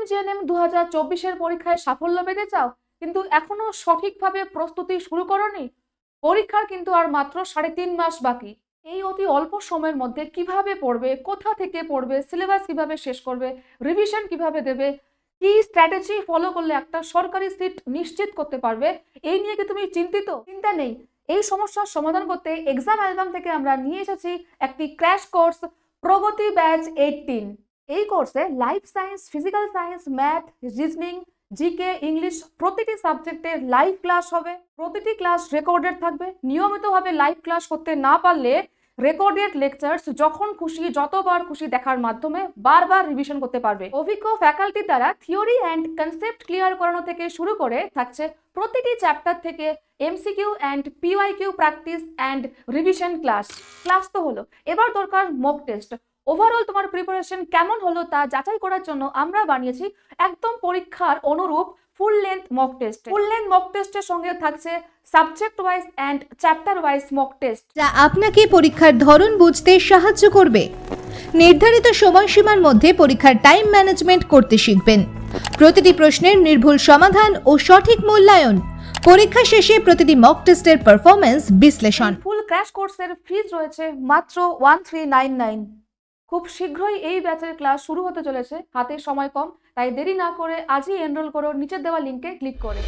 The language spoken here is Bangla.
জিএনএম 2024-এর পরীক্ষায় সাফল্য পেতে চাও, কিন্তু এখনো সঠিকভাবে প্রস্তুতি শুরু করোনি? পরীক্ষার কিন্তু আর মাত্র 3.5 মাস বাকি। এই অতি অল্প সময়ের মধ্যে কিভাবে পড়বে, কোথা থেকে পড়বে, সিলেবাস কিভাবে শেষ করবে, রিভিশন কিভাবে দেবে, কি স্ট্র্যাটেজি ফলো করলে একটা সরকারি সিট নিশ্চিত করতে পারবে, এই নিয়ে কি তুমি চিন্তিত? চিন্তা নেই, এই সমস্যার সমাধান করতে এক্সাম অ্যালবাম থেকে আমরা নিয়ে এসেছি একটি ক্র্যাশ কোর্স, প্রগতি ব্যাচ 18। এই কোর্সে life science, physical science, math, reasoning, GK, English প্রতিটি সাবজেক্টের লাইভ ক্লাস হবে। প্রতিটি ক্লাস রেকর্ডেড থাকবে। নিয়মিতভাবে লাইভ ক্লাস করতে না পারলে রেকর্ডেড লেকচার্স যখন খুশি যতবার খুশি দেখার মাধ্যমে বারবার রিভিশন করতে পারবে। অভিজ্ঞ ফ্যাকাল্টি দ্বারা থিওরি অ্যান্ড কনসেপ্ট ক্লিয়ার করানো থেকে শুরু করে থাকছে প্রতিটি চ্যাপ্টার থেকে MCQ and PYQ practice and revision class. Class তো হলো, এবার দরকার মক টেস্ট। ওভারঅল তোমার প্রিপারেশন কেমন হলো তা যাচাই করার জন্য আমরা বানিয়েছি একদম পরীক্ষার অনুরূপ full length mock test. Full length mock টেস্টের সঙ্গে থাকছে subject wise and chapter wise mock test, যা আপনাকে পরীক্ষার ধরন বুঝতে সাহায্য করবে। নির্ধারিত সময়সীমার মধ্যে পরীক্ষার টাইম ম্যানেজমেন্ট করতে শিখবেন। প্রতিটি প্রশ্নের নির্ভুল সমাধান ও সঠিক মূল্যায়ন। পরীক্ষা শেষে প্রতিটি মক টেস্টের পারফরম্যান্স বিশ্লেষণ। ফুল ক্র্যাশ কোর্সের ফিজ রয়েছে মাত্র 1399। খুব শীঘ্রই এই ব্যাচের ক্লাস শুরু হতে চলেছে, হাতে সময় কম, তাই দেরি না করে আজই এনরোল করো নিচে দেওয়া লিঙ্কে ক্লিক করে।